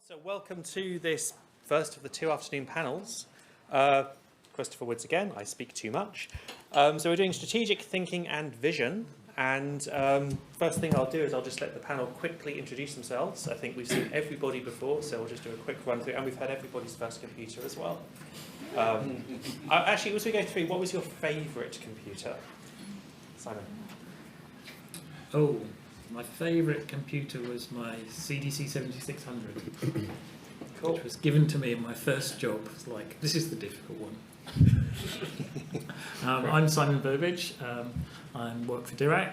So welcome to this first of the two afternoon panels. Christopher Woods again, I speak too much. So we're doing strategic thinking and vision. And first thing I'll do is I'll just let the panel quickly introduce themselves. I think we've seen everybody before, so we'll just do a quick run through. And we've had everybody's first computer as well. Actually, as we go through, what was your favourite computer? Simon? Oh, my favourite computer was my CDC 7600, Cool. which was given to me in my first job. It's like, this is the difficult one. I'm Simon Burbidge. I work for DRI.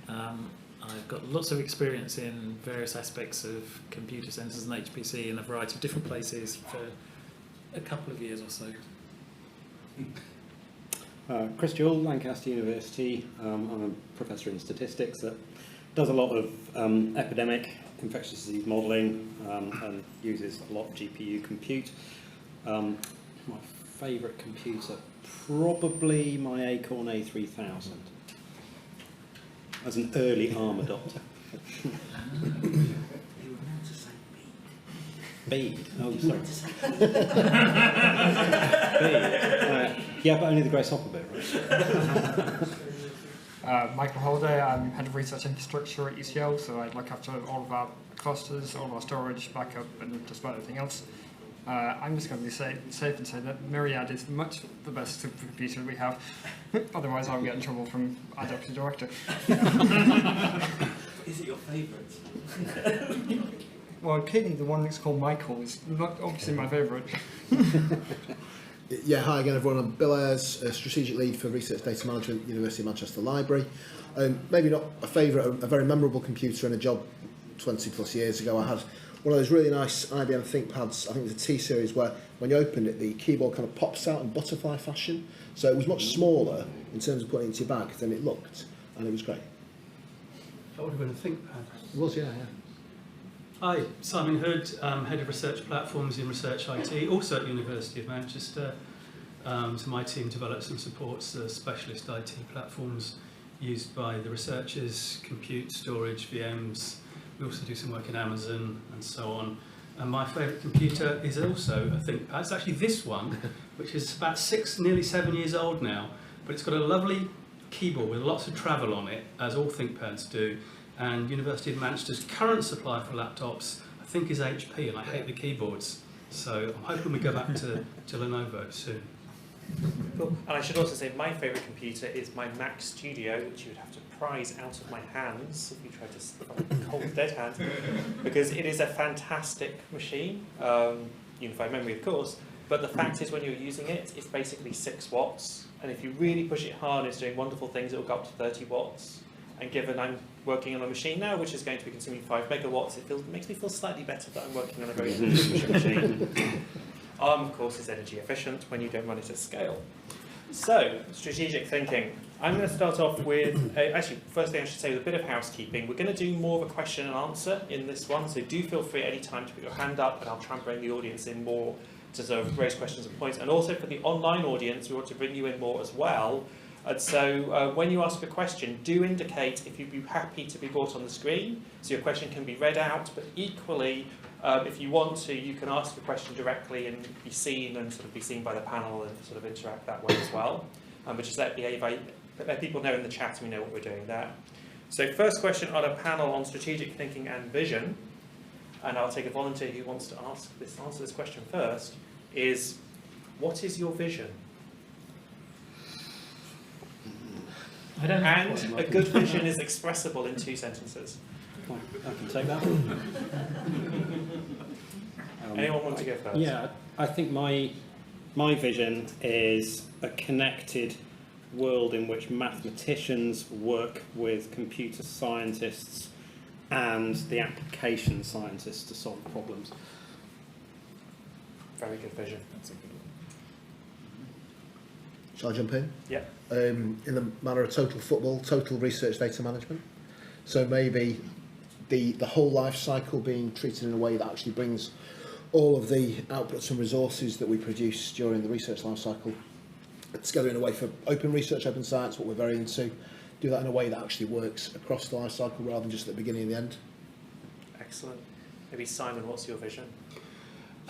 I've got lots of experience in various aspects of computer sensors and HPC in a variety of different places for a couple of years or so. Chris Jewell, Lancaster University. I'm a professor in statistics that does a lot of epidemic infectious disease modelling and uses a lot of GPU compute. My favourite computer, probably my Acorn A3000 as an early ARM adopter. Bead. Oh, sorry. Bead. Yeah, but only the Grace Hopper bit, right? Michael Holder, I'm Head of Research Infrastructure at UCL, so I look after all of our clusters, all of our storage, backup, and just about everything else. I'm just going to be safe and say that Myriad is much the best supercomputer we have. Otherwise, I'll get in trouble from our deputy director. Is it your favourite? Well, clearly the one that's called Michael is not obviously my favourite. Yeah, hi again everyone. I'm Bill Ayres, a strategic lead for Research Data Management, University of Manchester Library. Maybe not a favourite, a very memorable computer in a job 20 plus years ago. I had one of those really nice IBM ThinkPads, I think it was a T-series, where when you opened it, the keyboard kind of pops out in butterfly fashion. So it was much smaller in terms of putting it into your bag than it looked, and it was great. That would have been a ThinkPad. It was, yeah. Hi, Simon Hood, Head of Research Platforms in Research IT, also at the University of Manchester. So my team develops and supports the specialist IT platforms used by the researchers, compute, storage, VMs. We also do some work in Amazon and so on. And my favourite computer is also a ThinkPad. It's actually this one, which is about nearly 7 years old now, but it's got a lovely keyboard with lots of travel on it, as all ThinkPads do. And University of Manchester's current supplier for laptops, I think, is HP, and I hate the keyboards. So I'm hoping we go back to Lenovo soon. Cool. And I should also say my favourite computer is my Mac Studio, which you would have to prise out of my hands if you tried to find a cold dead hand, because it is a fantastic machine, unified memory of course, but the fact is when you're using it, it's basically 6 watts, and if you really push it hard, it's doing wonderful things, it will go up to 30 watts. And given I'm working on a machine now, which is going to be consuming 5 megawatts, it makes me feel slightly better that I'm working on a very efficient machine. ARM, of course, is energy efficient when you don't run it at scale. So, strategic thinking. I'm going to start off with, actually, first thing I should say, with a bit of housekeeping. We're going to do more of a question and answer in this one, so do feel free at any time to put your hand up, and I'll try and bring the audience in more to sort of raise questions and points. And also for the online audience, we want to bring you in more as well. And so when you ask a question, do indicate if you'd be happy to be brought on the screen, so your question can be read out, but equally, if you want to, you can ask a question directly and be seen and sort of be seen by the panel and sort of interact that way as well. But just let people know in the chat and we know what we're doing there. So first question on a panel on strategic thinking and vision, and I'll take a volunteer who wants to answer this question first, is what is your vision? And a good vision is expressible in 2 sentences. I can take that. Anyone want to go first? Yeah, I think my vision is a connected world in which mathematicians work with computer scientists and the application scientists to solve problems. Very good vision. That's a good one. Shall I jump in? Yeah. In the manner of total football, total research data management. So maybe the whole life cycle being treated in a way that actually brings all of the outputs and resources that we produce during the research life cycle together in a way for open research, open science, what we're very into. Do that in a way that actually works across the life cycle rather than just at the beginning and the end. Excellent. Maybe Simon, what's your vision?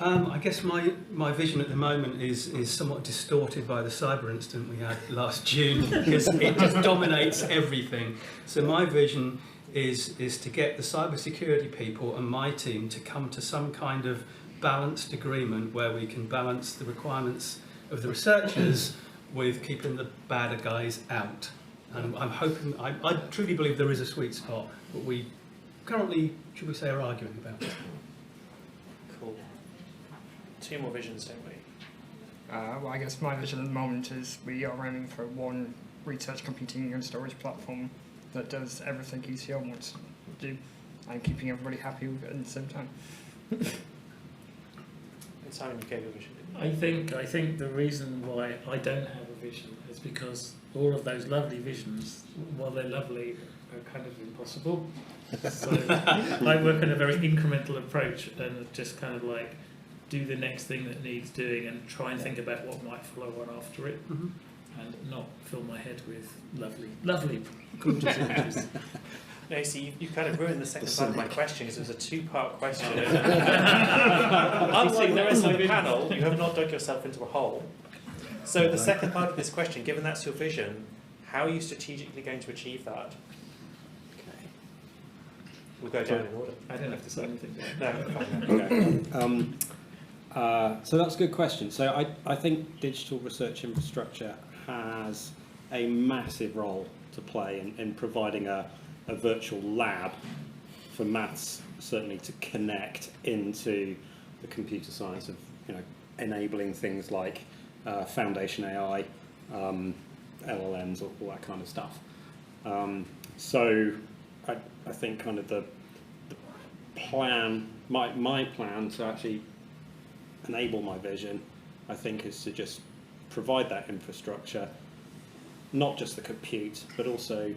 I guess my vision at the moment is somewhat distorted by the cyber incident we had last June, because it just dominates everything. So my vision is to get the cybersecurity people and my team to come to some kind of balanced agreement where we can balance the requirements of the researchers with keeping the badder guys out. And I'm hoping, I truly believe there is a sweet spot, but we currently, should we say, are arguing about it. Cool. Two more visions, don't we? Well, I guess my vision at the moment is we are aiming for one research, computing and storage platform that does everything ECL wants to do and keeping everybody happy with it at the same time. And Simon, you gave your vision. I think the reason why I don't have a vision is because all of those lovely visions, while they're lovely, are kind of impossible. So I work on a very incremental approach and just kind of like do the next thing that needs doing and try and think about what might follow on after it, and not fill my head with lovely gorgeous images. No, see, you kind of ruined the second part of my question because it was a two-part question. Unlike the rest of the panel, you have not dug yourself into a hole. So the second part of this question, given that's your vision, how are you strategically going to achieve that? Okay. We'll go down in order. I don't have to say anything. No, Okay. So that's a good question. So I think digital research infrastructure has a massive role to play in providing a virtual lab for maths, certainly to connect into the computer science of, enabling things like foundation AI, LLMs, all that kind of stuff. So I think kind of the plan, my plan to actually enable my vision, I think, is to just provide that infrastructure, not just the compute, but also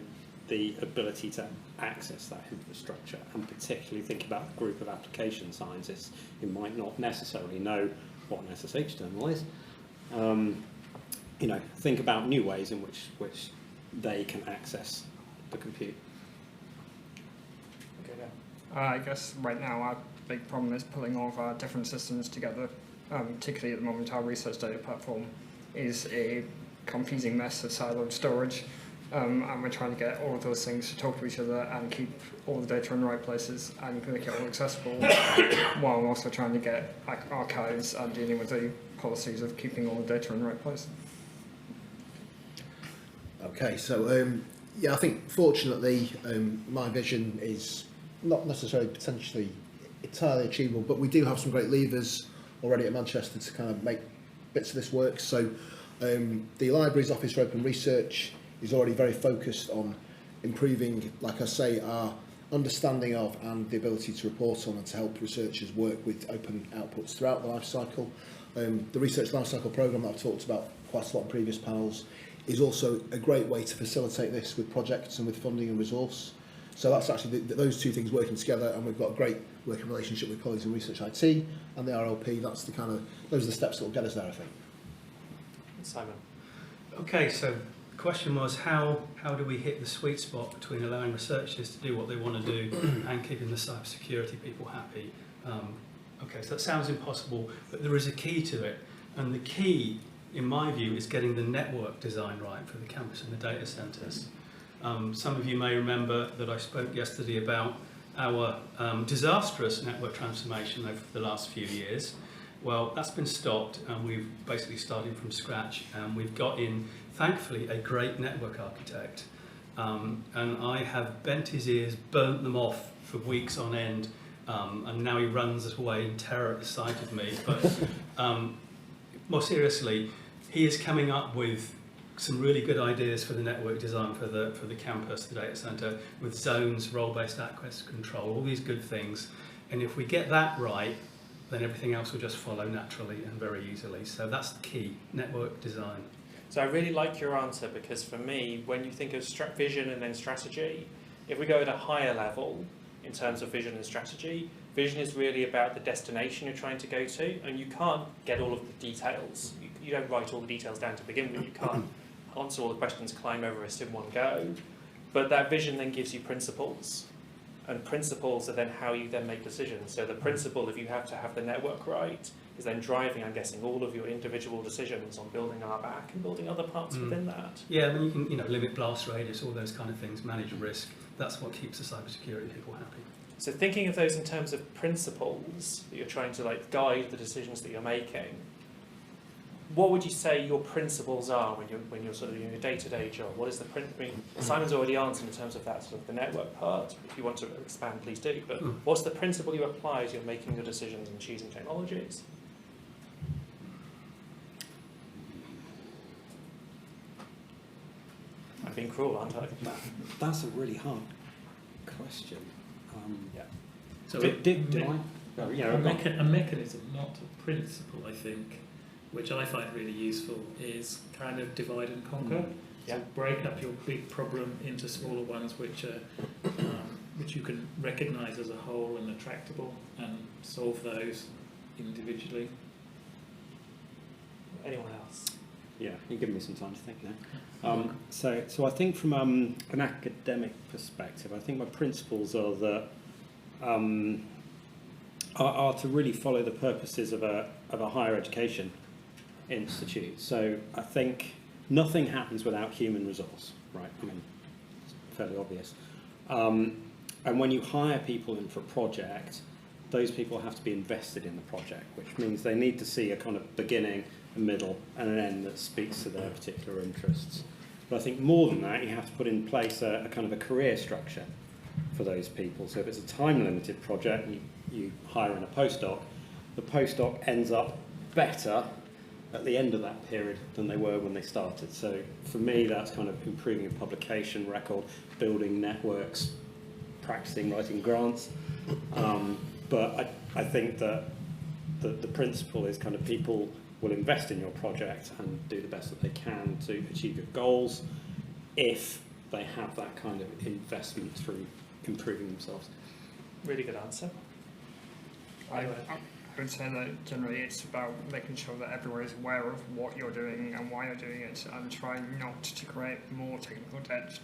the ability to access that infrastructure, and particularly think about the group of application scientists who might not necessarily know what an SSH terminal is. Think about new ways in which they can access the compute. Okay, now. I guess right now our big problem is pulling all of our different systems together, particularly at the moment our research data platform is a confusing mess of siloed storage, and we're trying to get all of those things to talk to each other and keep all the data in the right places and make it all accessible, while also trying to get archives and dealing with the policies of keeping all the data in the right place. Okay, so I think fortunately my vision is not necessarily potentially entirely achievable, but we do have some great levers already at Manchester to kind of make bits of this work. So the Libraries Office for Open Research is already very focused on improving, like I say, our understanding of and the ability to report on and to help researchers work with open outputs throughout the life cycle. The Research Lifecycle Programme that I've talked about quite a lot in previous panels is also a great way to facilitate this with projects and with funding and resource. So that's actually those two things working together, and we've got a great working relationship with colleagues in Research IT and the RLP. That's those are the steps that will get us there, I think. Simon. Okay, so the question was how do we hit the sweet spot between allowing researchers to do what they want to do and keeping the cybersecurity people happy? Okay, so that sounds impossible, but there is a key to it, and the key, in my view, is getting the network design right for the campus and the data centres. Some of you may remember that I spoke yesterday about our disastrous network transformation over the last few years. Well, that's been stopped, and we've basically started from scratch, and we've got in, thankfully, a great network architect. And I have bent his ears, burnt them off for weeks on end, and now he runs away in terror at the sight of me. But more seriously, he is coming up with some really good ideas for the network design for the campus, the data centre, with zones, role-based access control, all these good things. And if we get that right, then everything else will just follow naturally and very easily. So that's the key, network design. So I really like your answer, because for me, when you think of vision and then strategy, if we go at a higher level in terms of vision and strategy, vision is really about the destination you're trying to go to, and you can't get all of the details. You don't write all the details down to begin with. You can't answer all the questions, climb Everest in one go. But that vision then gives you principles. And principles are then how you then make decisions. So the principle, if you have to have the network right, is then driving, I'm guessing, all of your individual decisions on building RBAC and building other parts within that. Yeah, I mean, you can, you know, limit blast radius, all those kind of things, manage risk. That's what keeps the cybersecurity people happy. So thinking of those in terms of principles that you're trying to like guide the decisions that you're making, what would you say your principles are when you're sort of in your day-to-day job? What is the I mean, Simon's already answered in terms of that sort of the network part. If you want to expand, please do. But what's the principle you apply as you're making your decisions and choosing technologies? I'm being cruel, aren't I? That's a really hard question. Yeah. So Did I? Oh, yeah, a mechanism, not a principle, I think, which I find really useful, is kind of divide and conquer. Yeah. So break up your big problem into smaller ones which are which you can recognise as a whole and attractable, and solve those individually. Anyone else? Yeah, you're giving me some time to think now. So I think from an academic perspective, I think my principles are that are to really follow the purposes of a higher education institute. So I think nothing happens without human resource, right? I mean, it's fairly obvious. And when you hire people in for a project, those people have to be invested in the project, which means they need to see a kind of beginning, a middle, and an end that speaks to their particular interests. But I think more than that, you have to put in place a kind of a career structure for those people. So if it's a time-limited project, you hire in a postdoc, the postdoc ends up better at the end of that period than they were when they started. So for me, that's kind of improving a publication record, building networks, practicing writing grants. But I think that the principle is kind of people will invest in your project and do the best that they can to achieve your goals if they have that kind of investment through improving themselves. Really good answer. I would say that generally it's about making sure that everyone is aware of what you're doing and why you're doing it, and trying not to create more technical debt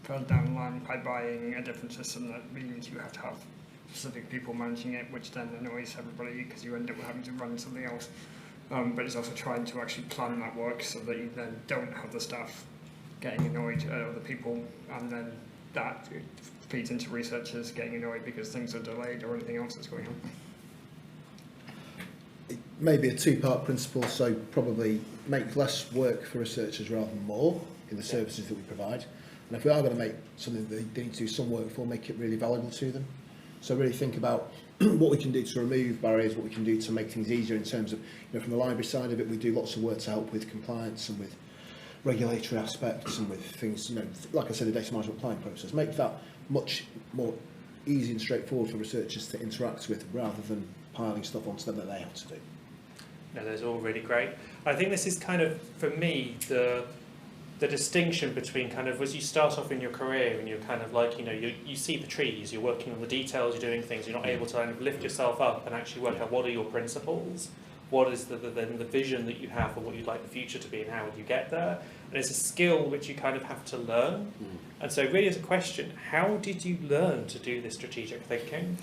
further down the line by buying a different system that means you have to have specific people managing it, which then annoys everybody because you end up having to run something else. But it's also trying to actually plan that work so that you then don't have the staff getting annoyed at other people, and then that feeds into researchers getting annoyed because things are delayed or anything else that's going on. It may be a two-part principle, so probably make less work for researchers rather than more in the services that we provide. And if we are going to make something that they need to do some work for, make it really valuable to them. So really think about what we can do to remove barriers, what we can do to make things easier in terms of, from the library side of it, we do lots of work to help with compliance and with regulatory aspects and with things, like I said, the data management planning process. Make that much more easy and straightforward for researchers to interact with rather than piling stuff onto them that they have to do. No, those are all really great. I think this is kind of, for me, the distinction between kind of as you start off in your career and you're kind of like, you see the trees, you're working on the details, you're doing things, you're not able to kind of lift yourself up and actually work out what are your principles, what is then the vision that you have for what you'd like the future to be and how would you get there. And it's a skill which you kind of have to learn. And so really as a question, how did you learn to do this strategic thinking?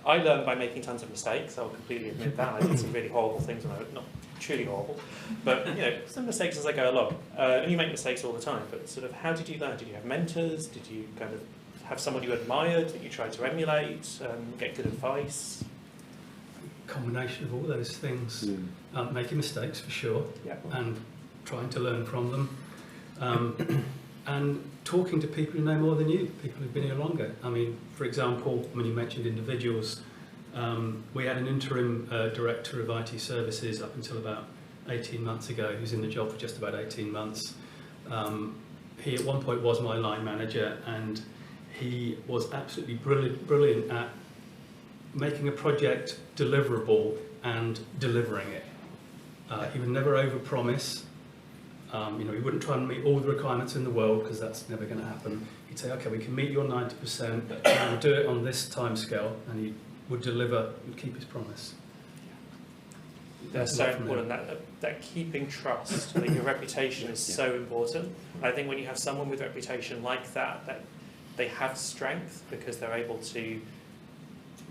I learned by making tons of mistakes. I'll completely admit that. I did some really horrible things, not truly horrible, but some mistakes as I go along. And you make mistakes all the time, but sort of how did you learn? Did you have mentors? Did you kind of have someone you admired that you tried to emulate, get good advice? Combination of all those things. Making mistakes for sure, and trying to learn from them. And talking to people who know more than you, people who've been here longer. I mean, for example, when you mentioned individuals, we had an interim director of IT services up until about 18 months ago, who's in the job for just about 18 months. He at one point was my line manager, and he was absolutely brilliant at making a project deliverable and delivering it. He would never overpromise. He wouldn't try and meet all the requirements in the world because that's never going to happen. He'd say, okay, we can meet your 90%, and we'll do it on this timescale, and he would deliver and keep his promise. That's so important, that keeping trust. I think your reputation is so important. I think when you have someone with reputation like that they have strength because they're able to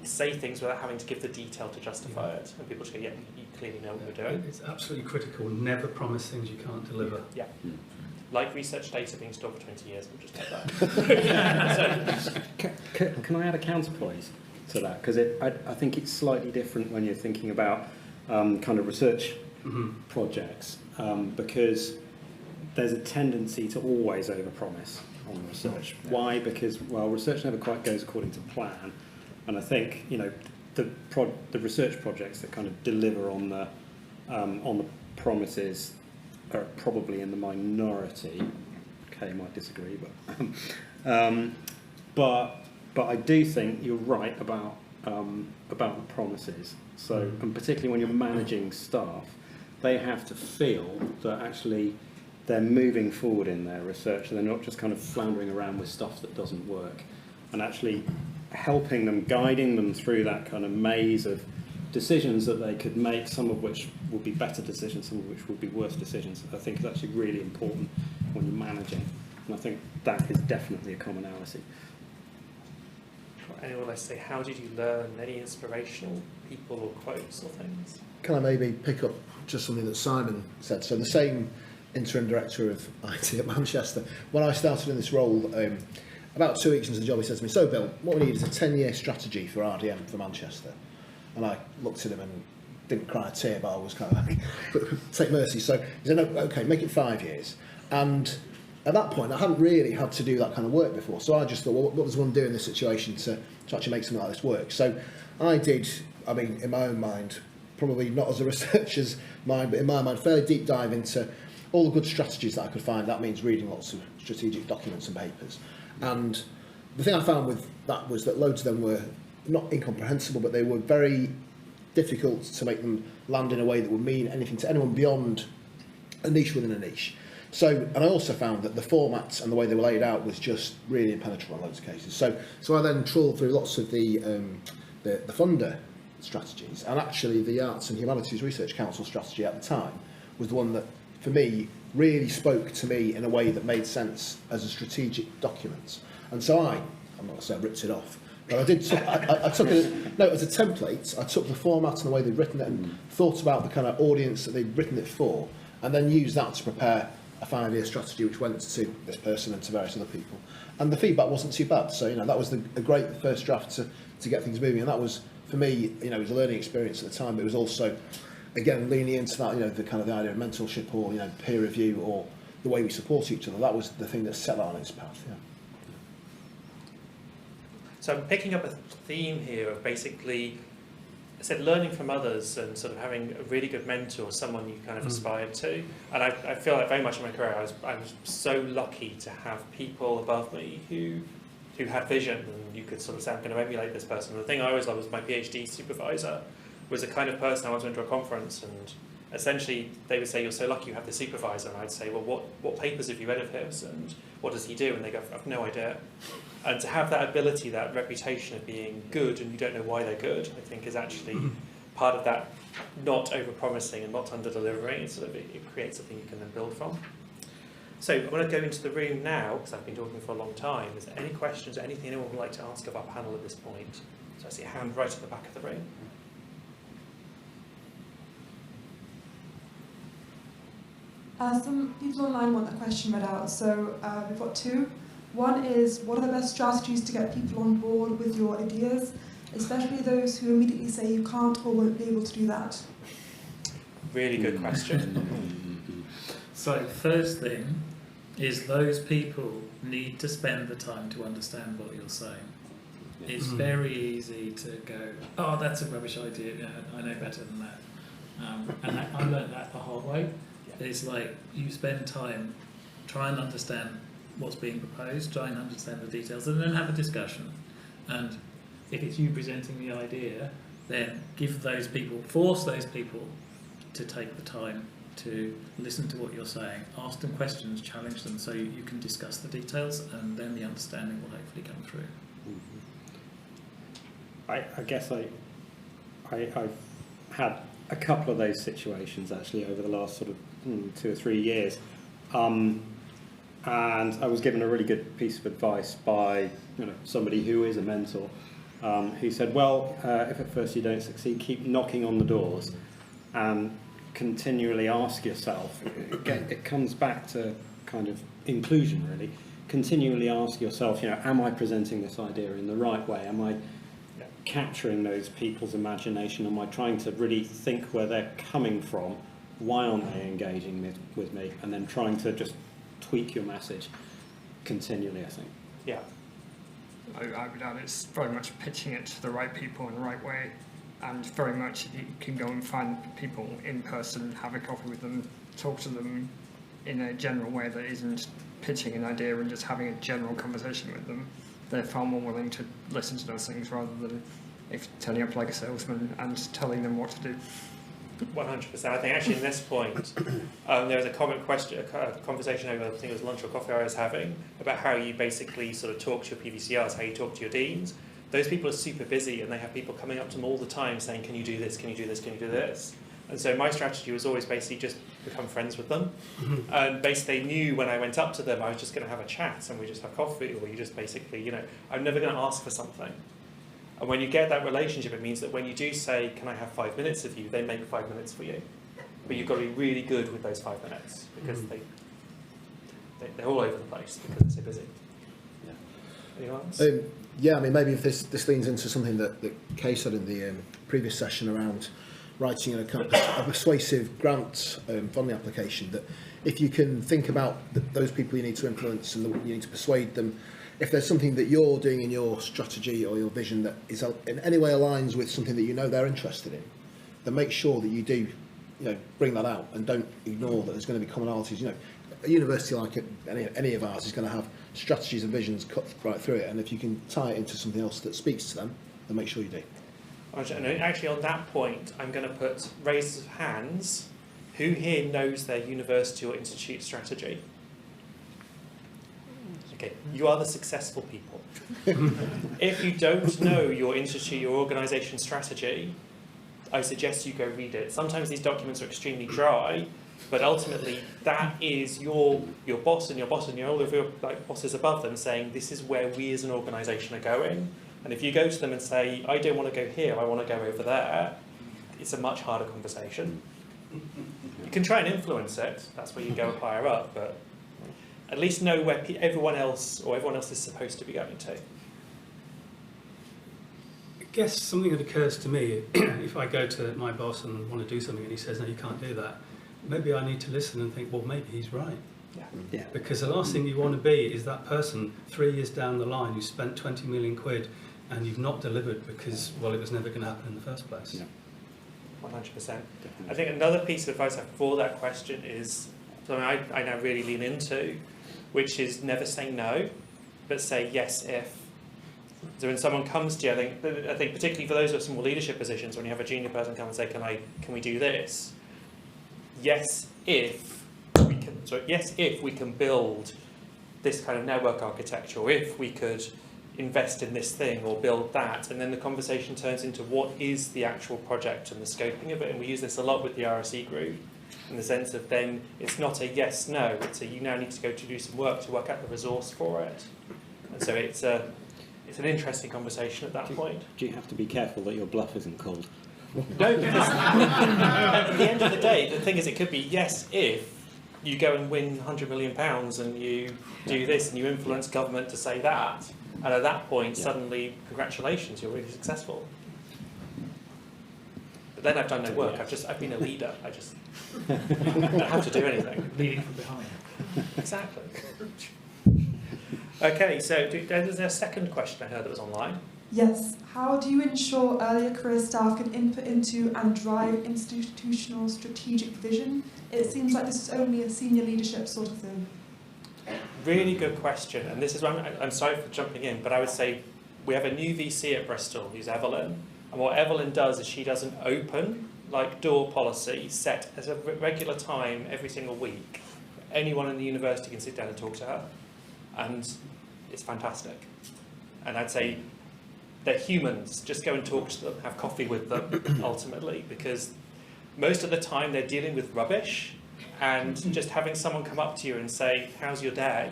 say things without having to give the detail to justify it. And people just go, yeah, you clearly know what you're doing. It's absolutely critical. Never promise things you can't deliver. Yeah. Like research data being stored for 20 years, we'll just take that. So, Can I add a counterpoint to that? Because I think it's slightly different when you're thinking about kind of research projects, because there's a tendency to always overpromise on research. Why? Because, well, research never quite goes according to plan. And I think, you know, the research projects that kind of deliver on the promises are probably in the minority. Kay might disagree, but I do think you're right about the promises. So, and particularly when you're managing staff, they have to feel that actually they're moving forward in their research. They're not just kind of floundering around with stuff that doesn't work, and actually helping them, guiding them through that kind of maze of decisions that they could make, some of which would be better decisions, some of which would be worse decisions. I think is actually really important when you're managing, and I think that is definitely a commonality. anyone like to say, how did you learn any inspirational people or quotes or things? Can I maybe pick up just something that Simon said? So the same interim director of IT at Manchester, when I started in this role, about 2 weeks into the job, he said to me, so Bill, what we need is a 10-year strategy for RDM for Manchester. And I looked at him and didn't cry a tear, but I was kind of like, take mercy. So he said, no, okay, make it 5 years. And at that point, I hadn't really had to do that kind of work before. So I just thought, well, what does one do in this situation to actually make something like this work? So I did, I mean, in my own mind, probably not as a researcher's mind, but in my mind, fairly deep dive into all the good strategies that I could find. That means reading lots of strategic documents and papers. And the thing I found with that was that loads of them were not incomprehensible, but they were very difficult to make them land in a way that would mean anything to anyone beyond a niche within a niche. So, and I also found that the formats and the way they were laid out was just really impenetrable in loads of cases. So I then trawled through lots of the funder strategies, and actually the Arts and Humanities Research Council strategy at the time was the one that, for me, really spoke to me in a way that made sense as a strategic document. And so I'm not going to say I ripped it off, but I did. I took it, no, as a template. I took the format and the way they'd written it and thought about the kind of audience that they'd written it for, and then used that to prepare a 5-year strategy which went to this person and to various other people. And the feedback wasn't too bad. So, you know, that was a great first draft to get things moving. And that was, for me, you know, it was a learning experience at the time, but it was also, again, leaning into that, you know, the kind of the idea of mentorship or, you know, peer review or the way we support each other. That was the thing that set that on its path, yeah. So I'm picking up a theme here of basically, I said learning from others and sort of having a really good mentor, someone you kind of aspired to. And I feel like very much in my career, I was so lucky to have people above me who had vision, and you could sort of say, I'm going to emulate this person. And the thing I always loved was my PhD supervisor was the kind of person I once went to a conference, and essentially they would say, you're so lucky you have the supervisor. And I'd say, well, what papers have you read of his, and what does he do? And they go, I've no idea. And to have that ability, that reputation of being good, and you don't know why they're good, I think is actually part of that not over-promising and not under-delivering. It creates something you can then build from. So I'm going to go into the room now, because I've been talking for a long time. Is there any questions or anything anyone would like to ask of our panel at this point? So I see a hand right at the back of the room. Some people online want a question read out, so we've got two. One is, what are the best strategies to get people on board with your ideas, especially those who immediately say you can't or won't be able to do that? Really good question. So first thing is those people need to spend the time to understand what you're saying. It's very easy to go, oh, that's a rubbish idea, yeah, I know better than that. And I learned that the hard way. It's like you spend time, try and understand what's being proposed, try and understand the details, and then have a discussion. And if it's you presenting the idea, then force those people to take the time to listen to what you're saying, ask them questions, challenge them, so you can discuss the details, and then the understanding will hopefully come through. I guess I've had a couple of those situations actually over the last sort of 2 or 3 years. And and I was given a really good piece of advice by somebody who is a mentor. He said, well, if at first you don't succeed, keep knocking on the doors and continually ask yourself. It comes back to kind of inclusion, really. Continually ask yourself, am I presenting this idea in the right way? Am I capturing those people's imagination? Am I trying to really think where they're coming from? Why aren't they engaging with me? And then trying to just tweak your message continually, I think. Yeah. I would add it's very much pitching it to the right people in the right way, and very much if you can go and find people in person, have a coffee with them, talk to them in a general way that isn't pitching an idea and just having a general conversation with them, they're far more willing to listen to those things rather than if turning up like a salesman and telling them what to do. 100%. I think actually in this point, there was a conversation over, I think it was lunch or coffee I was having, about how you basically sort of talk to your PVCRs, how you talk to your deans. Those people are super busy and they have people coming up to them all the time saying, can you do this, can you do this, can you do this? And so my strategy was always basically just become friends with them. And basically they knew when I went up to them, I was just going to have a chat and we just have coffee, or you just basically, I'm never going to ask for something. And when you get that relationship, it means that when you do say, can I have 5 minutes of you, they make 5 minutes for you. But you've got to be really good with those 5 minutes because they're all over the place because they're so busy. Yeah. Anyone else? Yeah, I mean, maybe if this leans into something that Kay said in the previous session around writing a persuasive grant funding application, that if you can think about those people you need to influence and you need to persuade them, if there's something that you're doing in your strategy or your vision that is in any way aligns with something that they're interested in, then make sure that you do, bring that out and don't ignore that there's going to be commonalities. A university like any of ours is going to have strategies and visions cut right through it, and if you can tie it into something else that speaks to them, then make sure you do. And actually on that point, I'm going to put raised hands. Who here knows their university or institute strategy? Okay, you are the successful people. If you don't know your institute, your organisation strategy, I suggest you go read it. Sometimes these documents are extremely dry, but ultimately that is your boss and your boss and all of your bosses above them saying, this is where we as an organisation are going. And if you go to them and say, I don't want to go here, I want to go over there, it's a much harder conversation. You can try and influence it, that's where you go higher up, but at least know where everyone else is supposed to be going to. I guess something that occurs to me, if I go to my boss and want to do something and he says, no, you can't do that, maybe I need to listen and think, well, maybe he's right. Yeah. Because the last thing you want to be is that person 3 years down the line who spent 20 million quid and you've not delivered because, well, it was never going to happen in the first place. Yeah. 100%. I think another piece of advice I have for that question is something I now really lean into, which is never say no, but say yes if. So when someone comes to you, I think particularly for those with some more leadership positions, when you have a junior person come and say, can we do this? Yes if we can. So yes if we can build this kind of network architecture, or if we could invest in this thing or build that, and then the conversation turns into what is the actual project and the scoping of it. And we use this a lot with the RSE group, in the sense of then it's not a yes no, it's a you now need to go to do some work to work out the resource for it. And so it's an interesting conversation at that point. Do you have to be careful that your bluff isn't called? No, because at the end of the day, the thing is, it could be yes if you go and win £100 million and you do this and you influence government to say that, and at that point, suddenly, congratulations, you're really successful. But then I've done no work. I've been a leader. I don't have to do anything. Leading from behind. Exactly. Okay, so there's a second question I heard that was online. Yes. How do you ensure earlier career staff can input into and drive institutional strategic vision? It seems like this is only a senior leadership sort of thing. Really good question, and this is why I'm sorry for jumping in, but I would say we have a new VC at Bristol, who's Evelyn, and what Evelyn does is she does an open, door policy set at a regular time every single week. Anyone in the university can sit down and talk to her, and it's fantastic. And I'd say they're humans, just go and talk to them, have coffee with them, ultimately, because most of the time they're dealing with rubbish, And just having someone come up to you and say, how's your day?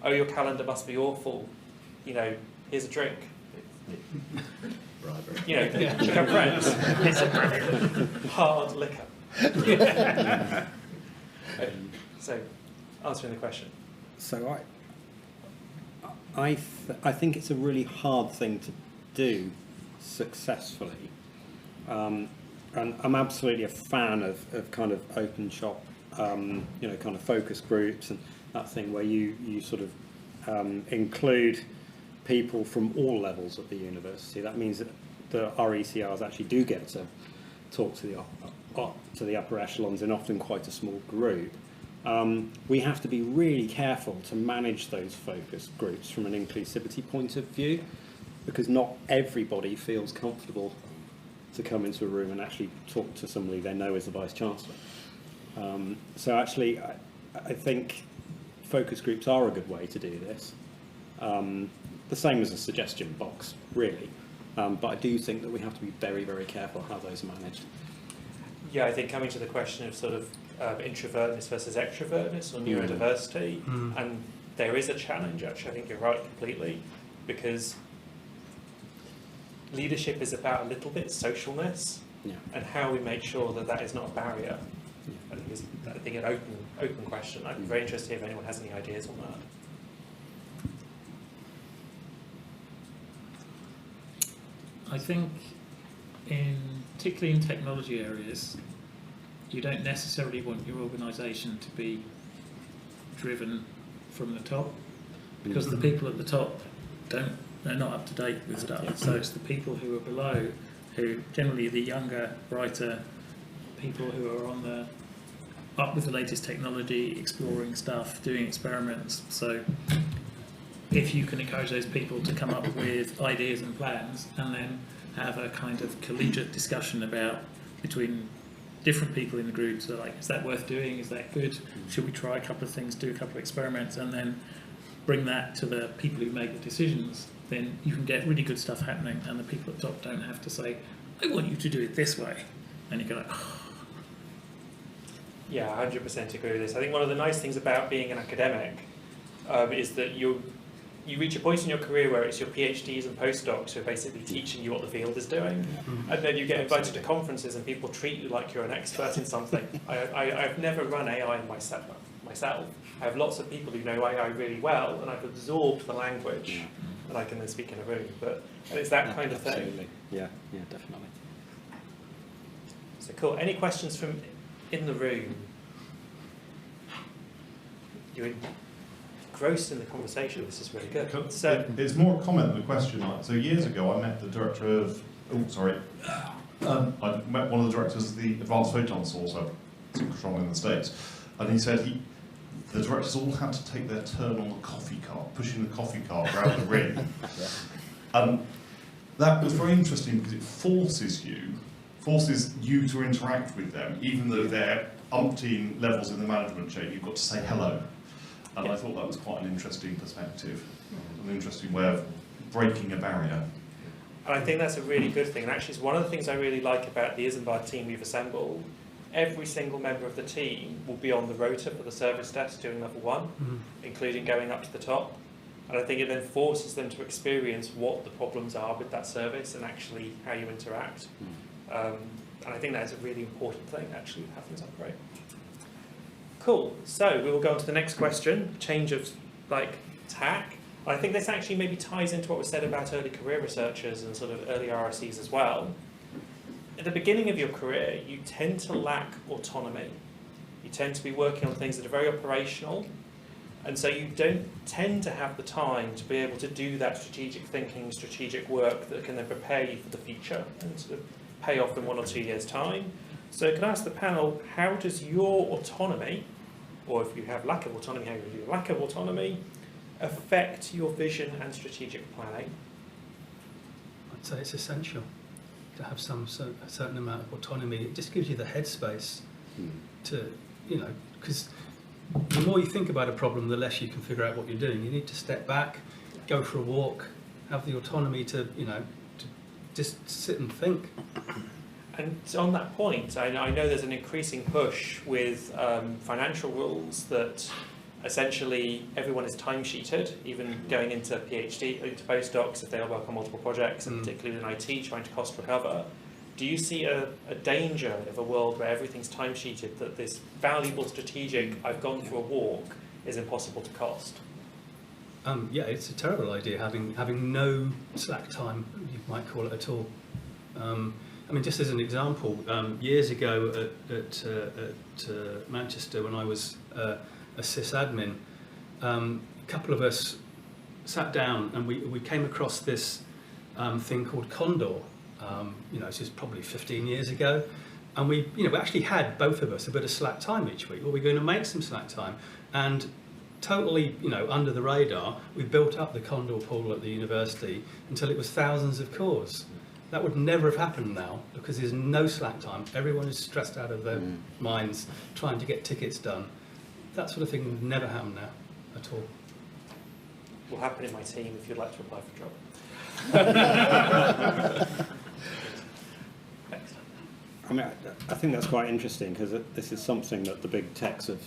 Oh, your calendar must be awful. You know, here's a drink. You know, become friends. It's a hard liquor. So, answering the question. So I think it's a really hard thing to do successfully. And I'm absolutely a fan of kind of open shop, you know, kind of focus groups and that thing where you sort of include people from all levels of the university. That means that the RECRs actually do get to talk to the upper echelons in often quite a small group. We have to be really careful to manage those focus groups from an inclusivity point of view, because not everybody feels comfortable to come into a room and actually talk to somebody they know as the Vice-Chancellor. So actually, I think focus groups are a good way to do this. The same as a suggestion box, really. But I do think that we have to be very, very careful how those are managed. Yeah, I think coming to the question of sort of introvertness versus extrovertness or neurodiversity, and there is a challenge, actually. I think you're right completely, because leadership is about a little bit socialness, and how we make sure that that is not a barrier. I think an open question. I'd be very interested if anyone has any ideas on that. I think, particularly in technology areas, you don't necessarily want your organisation to be driven from the top, because the people at the top they're not up to date with stuff. So it's the people who are below, who generally the younger, brighter people who are up with the latest technology, exploring stuff, doing experiments. So if you can encourage those people to come up with ideas and plans, and then have a kind of collegiate discussion between different people in the group, so like, is that worth doing? Is that good? Should we try a couple of things, do a couple of experiments, and then bring that to the people who make the decisions? Then you can get really good stuff happening, and the people at the top don't have to say, I want you to do it this way. And you go like, oh. Yeah, 100% agree with this. I think one of the nice things about being an academic is that you reach a point in your career where it's your PhDs and postdocs who are basically teaching you what the field is doing, and then you get invited to conferences and people treat you like you're an expert in something. I've never run AI myself. I have lots of people who know AI really well, and I've absorbed the language, and I can then speak in a room. And it's that kind of thing. Absolutely. Yeah, definitely. So cool. Any questions from in the room? You're engrossed in the conversation. This is really good. So it's more a comment than a question. So years ago, I met the director of. I met one of the directors of the Advanced Photon Source, strong in the States, and he said the directors all had to take their turn on the coffee cart, pushing the coffee cart around the ring. That was very interesting because it forces you to interact with them, even though they're umpteen levels in the management chain. You've got to say hello. And I thought that was quite an interesting perspective, an interesting way of breaking a barrier. And I think that's a really good thing. And actually, it's one of the things I really like about the Isambard team we've assembled. Every single member of the team will be on the rota for the service desk doing level 1, including going up to the top. And I think it then forces them to experience what the problems are with that service and actually how you interact. And I think that's a really important thing, actually, with how things operate. Cool. So we will go on to the next question, change of tack. I think this actually maybe ties into what was said about early career researchers and sort of early RSCs as well. At the beginning of your career, you tend to lack autonomy. You tend to be working on things that are very operational, and so you don't tend to have the time to be able to do that strategic thinking, strategic work that can then prepare you for the future and sort of pay off in 1 or 2 years' time. So can I ask the panel, how does your autonomy, or if you have lack of autonomy, how do you lack of autonomy, affect your vision and strategic planning? I'd say it's essential to have a certain amount of autonomy. It just gives you the headspace to, because the more you think about a problem, the less you can figure out what you're doing. You need to step back, go for a walk, have the autonomy to, to just sit and think. And on that point, I know there's an increasing push with financial rules that essentially everyone is timesheeted, even going into PhD, into postdocs if they work on multiple projects, and particularly in IT, trying to cost recover. Do you see a danger of a world where everything's timesheeted, that this valuable strategic, I've gone for a walk, is impossible to cost? Yeah, it's a terrible idea having no slack time, you might call it, at all. I mean, just as an example, years ago at Manchester, when I was a sysadmin, a couple of us sat down and we came across this thing called Condor. This is probably 15 years ago, and we actually had, both of us, a bit of slack time each week. Well, we're going to make some slack time, and totally, under the radar, we built up the Condor pool at the university until it was thousands of cores. That would never have happened now because there's no slack time. Everyone is stressed out of their minds trying to get tickets done. That sort of thing would never happen now at all. Will happen in my team if you'd like to apply for a job. I mean, I think that's quite interesting because this is something that the big techs have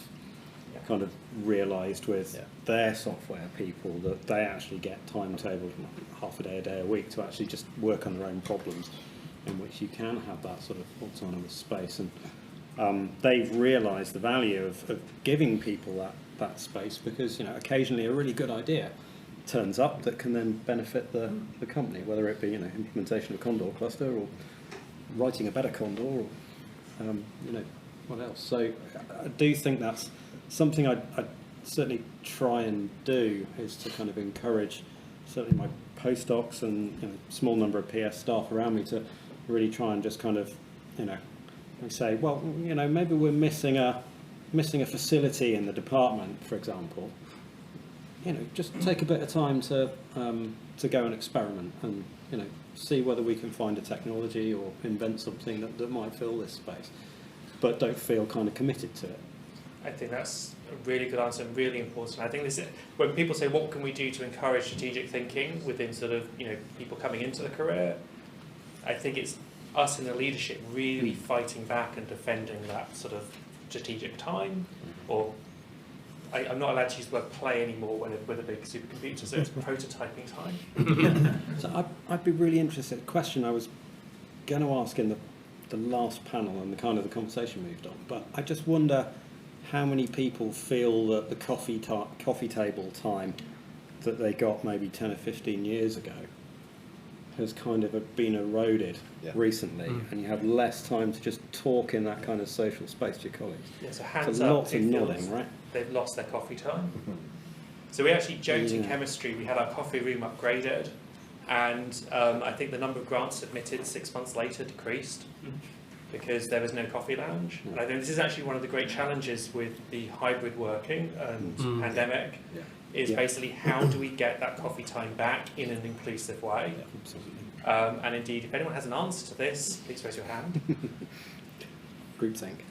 kind of realised with their software people, that they actually get timetabled half a day a week to actually just work on their own problems, in which you can have that sort of autonomous space. And they've realised the value of giving people that space, because occasionally a really good idea turns up that can then benefit the company, whether it be implementation of a Condor cluster or writing a better Condor or what else. So I do think that's something I'd certainly try and do, is to kind of encourage certainly my postdocs and small number of PS staff around me to really try and just kind of say, well, maybe we're missing a facility in the department, for example. Just take a bit of time to go and experiment and see whether we can find a technology or invent something that might fill this space, but don't feel kind of committed to it. I think that's a really good answer and really important. I think this is, when people say what can we do to encourage strategic thinking within sort of people coming into the career, I think it's us in the leadership really fighting back and defending that sort of strategic time, or I'm not allowed to use the word play anymore with a big supercomputer, so it's prototyping time. So I'd be really interested. A question I was going to ask in the last panel, and the conversation moved on, but I just wonder how many people feel that the coffee table time that they got maybe 10 or 15 years ago has kind of been eroded recently, and you have less time to just talk in that kind of social space to your colleagues. Yeah, so hands so up lots of nodding, right? They've lost their coffee time. So we actually joked in chemistry, we had our coffee room upgraded, and I think the number of grants submitted 6 months later decreased because there was no coffee lounge. And I think this is actually one of the great challenges with the hybrid working and pandemic, is basically how do we get that coffee time back in an inclusive way? And indeed, if anyone has an answer to this, please raise your hand. Groupthink.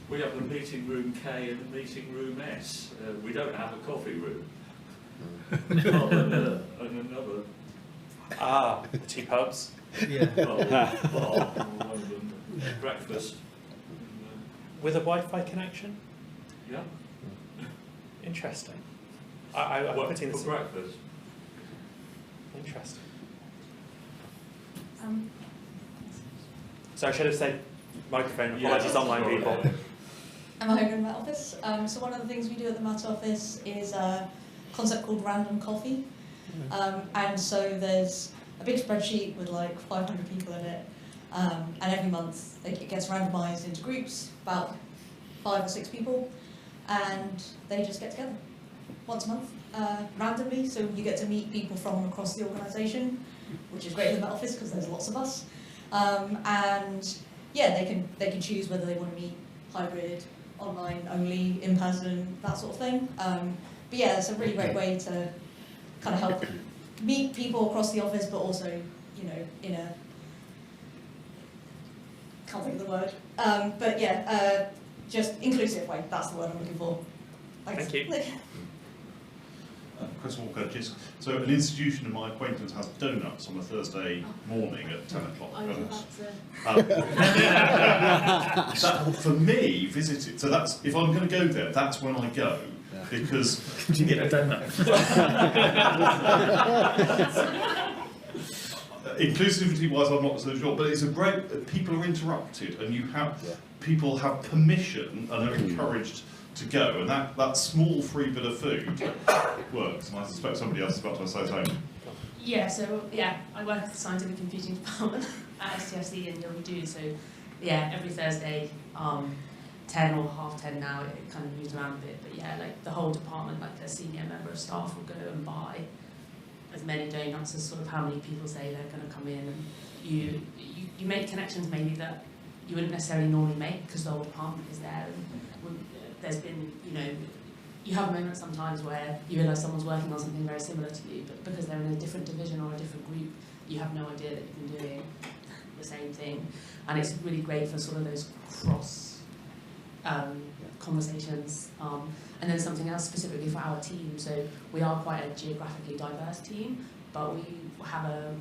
We have the meeting room K and the meeting room S. We don't have a coffee room. And another. The two pubs. Breakfast. With a Wi-Fi connection? Yeah. Interesting. I'm putting this for breakfast. Interesting. So I should have said microphone. Apologies, online people. I'm a home in Met Office. So one of the things we do at the Met Office is a concept called random coffee. And so there's a big spreadsheet with like 500 people in it. And every month it gets randomized into groups, about 5 or 6 people. And they just get together once a month, randomly. So you get to meet people from across the organisation, which is great in the Met Office because there's lots of us. And yeah, they can choose whether they want to meet hybrid, online only, in person, that sort of thing. But yeah, it's a really great way to kind of help meet people across the office, but also, in a, can't think of the word. But yeah, just inclusive way, that's the word I'm looking for. Thanks. Thank you. Chris Walker, just so an institution of my acquaintance has donuts on a Thursday morning at 10 o'clock. I was about to. That, for me, visiting. So that's if I'm going to go there, that's when I go because you get a donut. Inclusivity-wise, I'm not so sure, but it's a great. People are interrupted, and you have people have permission and are encouraged to go, and that small free bit of food works. And I suspect somebody else is about to say something. Yeah, so I work at the scientific computing department at STFC and WDO. So every Thursday, 10 or half 10 now, it kind of moves around a bit. But like the whole department, like a senior member of staff will go and buy as many donuts as sort of how many people say they're going to come in, and you make connections maybe that you wouldn't necessarily normally make because the whole department is there. And there's been, you have moments sometimes where you realise someone's working on something very similar to you, but because they're in a different division or a different group, you have no idea that you've been doing the same thing. And it's really great for sort of those cross conversations. And then something else specifically for our team. So we are quite a geographically diverse team, but we have a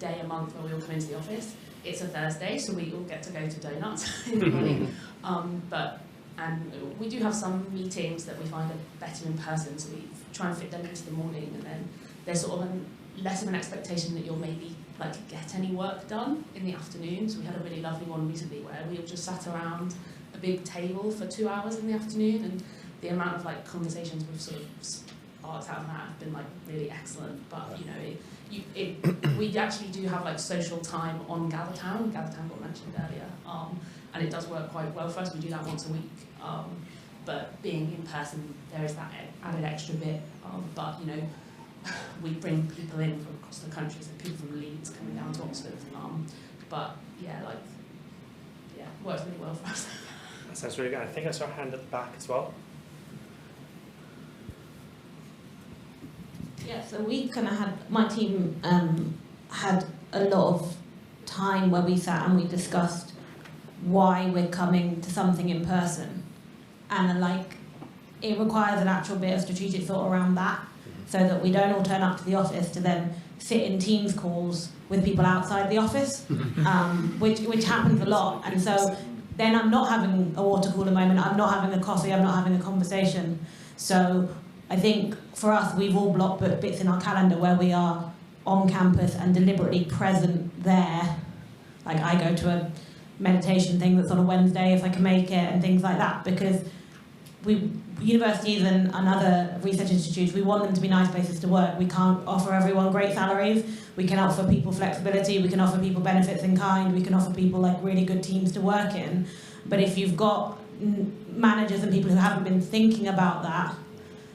day a month where we all come into the office. It's a Thursday, so we all get to go to donuts in the morning. And we do have some meetings that we find are better in person, so we try and fit them into the morning, and then there's sort of less of an expectation that you'll maybe like get any work done in the afternoon. So we had a really lovely one recently where we all just sat around a big table for 2 hours in the afternoon, and the amount of like conversations we've sort of sparked out of that have been like really excellent. But we actually do have like social time on Gathertown. Gathertown got mentioned earlier. And it does work quite well for us. We do that once a week. But being in person, there is that added extra bit. But we bring people in from across the country, so people from Leeds coming down to Oxford. Works really well for us. That sounds really good. I think I saw a hand at the back as well. Yeah, so we kind of had, my team had a lot of time where we sat and we discussed why we're coming to something in person, and it requires an actual bit of strategic thought around that, so that we don't all turn up to the office to then sit in Teams calls with people outside the office, which happens a lot. And so then I'm not having a water cooler moment, I'm not having a coffee, I'm not having a conversation. So I think for us, we've all blocked bits in our calendar where we are on campus and deliberately present there. Like I go to a meditation thing that's on a Wednesday if I can make it, and things like that, because universities and other research institutes, we want them to be nice places to work. We can't offer everyone great salaries, we can offer people flexibility, we can offer people benefits in kind, we can offer people like really good teams to work in. But if you've got managers and people who haven't been thinking about that,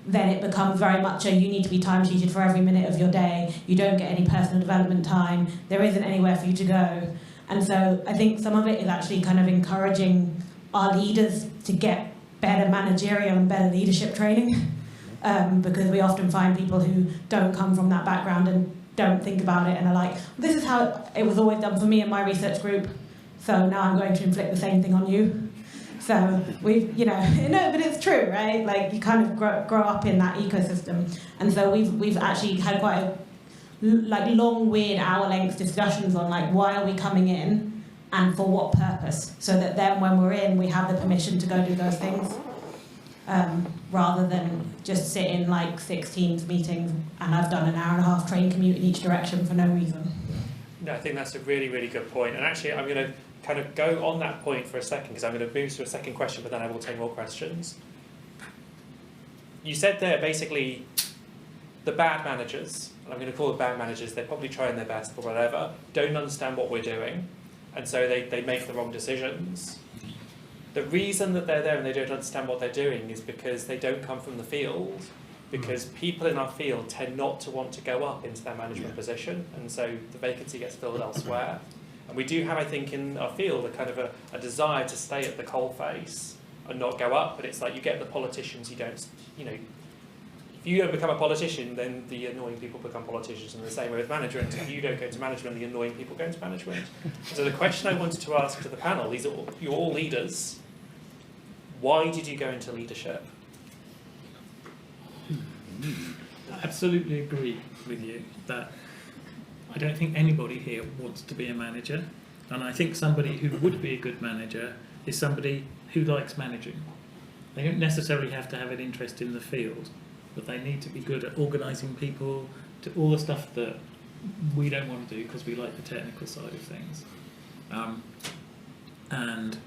then it becomes very much you need to be time-sheeted for every minute of your day, you don't get any personal development time, there isn't anywhere for you to go. And so I think some of it is actually kind of encouraging our leaders to get better managerial and better leadership training, because we often find people who don't come from that background and don't think about it and are like, this is how it was always done for me in my research group, so now I'm going to inflict the same thing on you. So we've, no, but it's true, right? Like you kind of grow up in that ecosystem. And so we've actually had quite a long, weird hour-length discussions on why are we coming in and for what purpose, so that then when we're in, we have the permission to go do those things, rather than just sit in 6 Teams meetings and I've done an hour-and-a-half train commute in each direction for no reason. No, I think that's a really, really good point. And actually, I'm going to kind of go on that point for a second, because I'm going to move to a second question, but then I will take more questions. You said there, basically, the bad managers, and I'm going to call them bad managers, they're probably trying their best or whatever, don't understand what we're doing, and so they make the wrong decisions. The reason that they're there and they don't understand what they're doing is because they don't come from the field, because people in our field tend not to want to go up into their management position, and so the vacancy gets filled elsewhere. And we do have, I think, in our field a kind of a desire to stay at the coalface and not go up, but it's like you get the politicians, you don't, if you don't become a politician, then the annoying people become politicians, and the same way with management. If you don't go to management, the annoying people go into management. So the question I wanted to ask to the panel, you're all leaders, why did you go into leadership? absolutely agree with you that I don't think anybody here wants to be a manager, and I think somebody who would be a good manager is somebody who likes managing. They don't necessarily have to have an interest in the field, but they need to be good at organising people, to all the stuff that we don't want to do because we like the technical side of things. And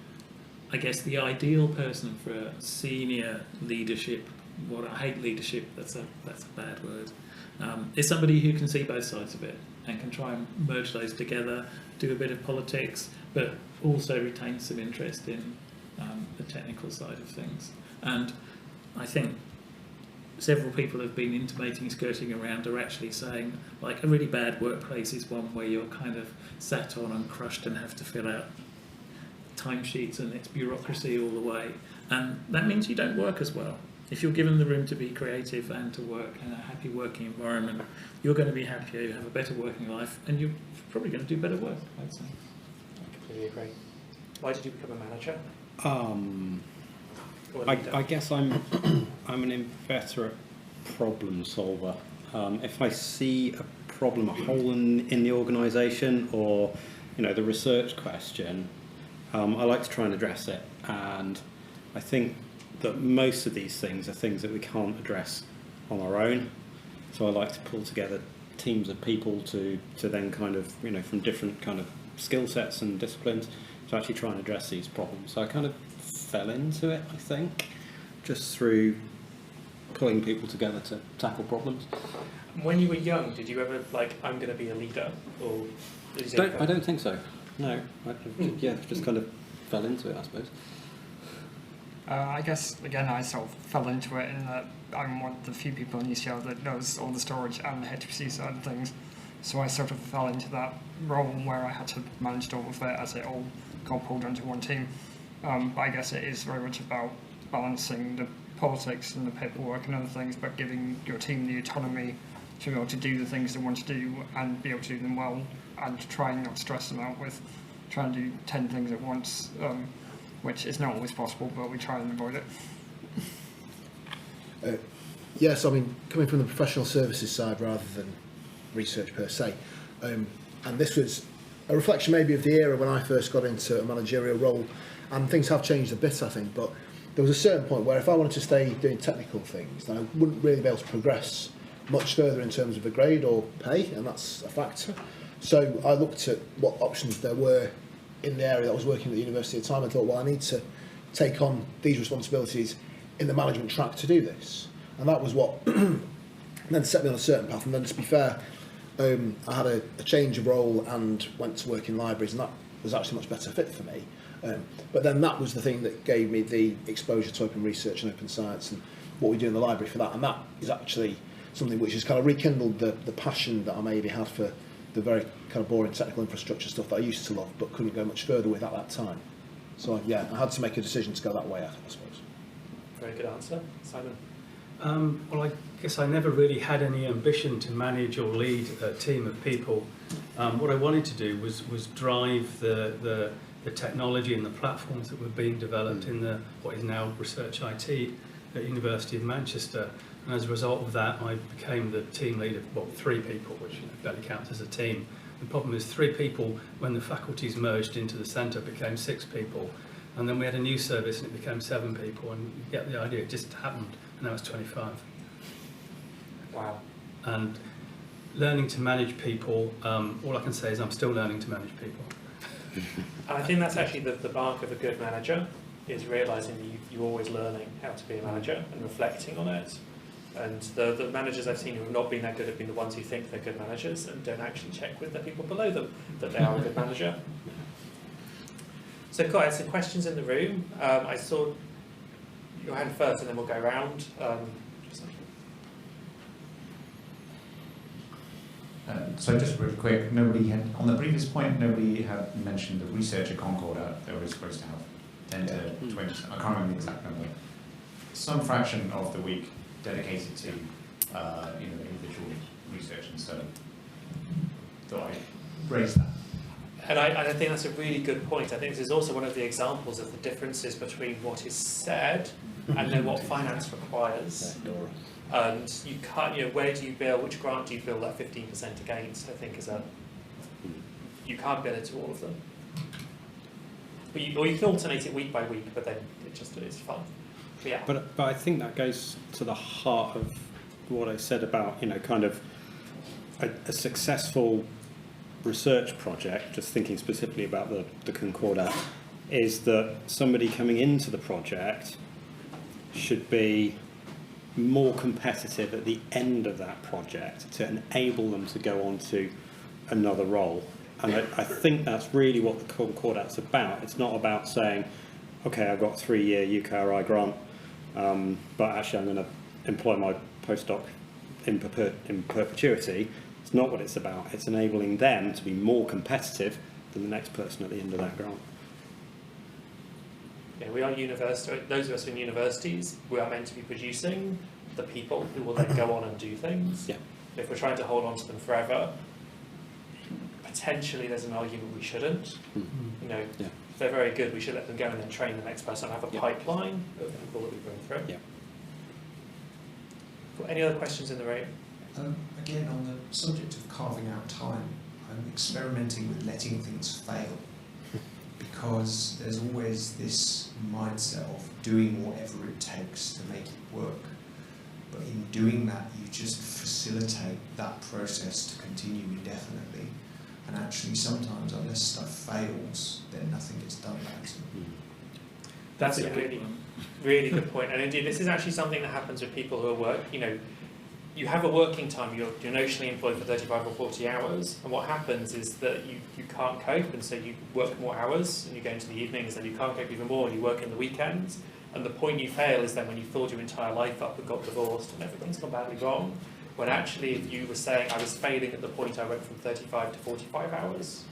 I guess the ideal person for senior leadership, what I hate leadership, that's a bad word, is somebody who can see both sides of it and can try and merge those together, do a bit of politics, but also retain some interest in the technical side of things. And I think several people have been intimating, skirting around, are actually saying, like, a really bad workplace is one where you're kind of sat on and crushed and have to fill out timesheets and it's bureaucracy all the way. And that means you don't work as well. If you're given the room to be creative and to work in a happy working environment, you're going to be happier, you have a better working life, and you're probably going to do better work, I'd say. I completely agree. Why did you become a manager? I guess I'm an inveterate problem solver. If I see a problem, a hole in the organisation, or the research question, I like to try and address it. And I think that most of these things are things that we can't address on our own. So I like to pull together teams of people to then kind of from different kind of skill sets and disciplines to actually try and address these problems. So I kind of fell into it, I think, just through pulling people together to tackle problems. When you were young, did you ever I'm going to be a leader, or I don't think so. No, just kind of fell into it, I suppose. I guess, again, I sort of fell into it in that I'm one of the few people in UCL that knows all the storage and the HPC side of things. So I sort of fell into that role where I had to manage all of it as it all got pulled into one team. But I guess it is very much about balancing the politics and the paperwork and other things, but giving your team the autonomy to be able to do the things they want to do and be able to do them well, and trying not to stress them out with trying to do 10 things at once, which is not always possible, but we try and avoid it. Yes, I mean, coming from the professional services side rather than research per se, and this was a reflection maybe of the era when I first got into a managerial role, and things have changed a bit, I think, but there was a certain point where if I wanted to stay doing technical things, then I wouldn't really be able to progress much further in terms of a grade or pay, and that's a factor. So I looked at what options there were in the area that I was working at the university at the time, and thought, well, I need to take on these responsibilities in the management track to do this. And that was what then set me on a certain path. And then, to be fair, I had a change of role and went to work in libraries, and that was actually a much better fit for me. But then that was the thing that gave me the exposure to open research and open science and what we do in the library for that. And that is actually something which has kind of rekindled the passion that I maybe had for the very kind of boring technical infrastructure stuff that I used to love but couldn't go much further with at that time. So yeah, I had to make a decision to go that way, I suppose. Very good answer. Simon? Well, I guess I never really had any ambition to manage or lead a team of people. What I wanted to do was drive the technology and the platforms that were being developed in the what is now Research IT at University of Manchester. And as a result of that, I became the team leader, well, 3 people, which barely counts as a team. The problem is 3 people, when the faculties merged into the centre, became 6 people. And then we had a new service and it became 7 people, and you get the idea, it just happened, and now it's 25. Wow. And learning to manage people, all I can say is I'm still learning to manage people. And I think that's actually the mark of a good manager, is realising that you're always learning how to be a manager and reflecting on it. And the managers I've seen who have not been that good have been the ones who think they're good managers and don't actually check with the people below them that they are a good manager. So, guys, some questions in the room. I saw your hand first, and then we'll go around. So just really quick, nobody had, on the previous point, nobody had mentioned the researcher Concord they were supposed to have 10 to 20, I can't remember the exact number, some fraction of the week dedicated to individual research, and so thought I'd raise that. And I think that's a really good point. I think this is also one of the examples of the differences between what is said and then what finance requires. And you can't, where do you bill, which grant do you bill that 15% against, I think you can't bill it to all of them. But or you can alternate it week by week, but then it just is fun. But yeah. But I think that goes to the heart of what I said about, kind of a successful research project, just thinking specifically about the Concordat, is that somebody coming into the project should be more competitive at the end of that project to enable them to go on to another role. And I think that's really what the Concordat's about. It's not about saying, okay, I've got a 3-year UKRI grant, but actually I'm going to employ my postdoc in perpetuity. It's not what it's about. It's enabling them to be more competitive than the next person at the end of that grant. Yeah, we are university. Those of us in universities, we are meant to be producing the people who will then go on and do things. Yeah. If we're trying to hold on to them forever, potentially there's an argument we shouldn't. Mm-hmm. If they're very good, we should let them go and then train the next person and have a pipeline of people that we bring through. Yeah. Cool. Any other questions in the room? Again, on the subject of carving out time, I'm experimenting with letting things fail, because there's always this mindset of doing whatever it takes to make it work. But in doing that, you just facilitate that process to continue indefinitely. And actually, sometimes, unless stuff fails, then nothing gets done about it. That's a really, really good point. And indeed, this is actually something that happens with people who are you have a working time, you're notionally employed for 35 or 40 hours, and what happens is that you can't cope, and so you work more hours, and you go into the evenings, and you can't cope even more, and you work in the weekends, and the point you fail is then when you filled your entire life up and got divorced, and everything's gone badly wrong, when actually if you were saying, I was failing at the point I went from 35 to 45 hours,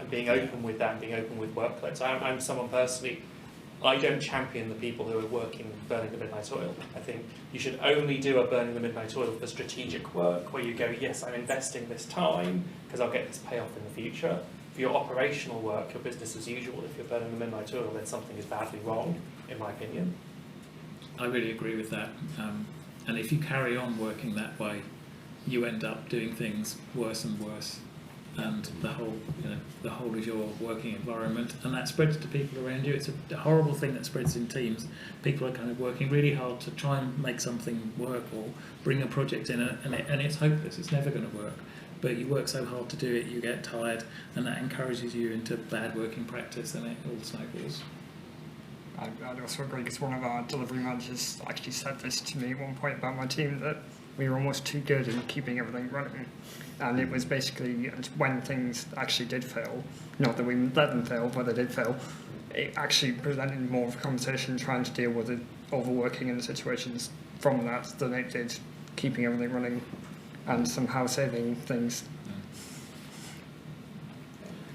and being open with that, being open with workloads. I'm someone personally, I don't champion the people who are working burning the midnight oil. I think you should only do a burning the midnight oil for strategic work where you go, yes, I'm investing this time because I'll get this payoff in the future. For your operational work, your business as usual, if you're burning the midnight oil, then something is badly wrong, in my opinion. I really agree with that. And if you carry on working that way, you end up doing things worse and worse. And the whole is your working environment, and that spreads to people around you. It's a horrible thing that spreads in teams. People are kind of working really hard to try and make something work or bring a project in, and it's hopeless. It's never going to work. But you work so hard to do it, you get tired, and that encourages you into bad working practice, and it all snowballs. I'd also agree, because one of our delivery managers actually said this to me at one point about my team, that we were almost too good in keeping everything running. And it was basically when things actually did fail, not that we let them fail, but they did fail, it actually presented more of a conversation trying to deal with it, overworking in situations from that than it did keeping everything running and somehow saving things.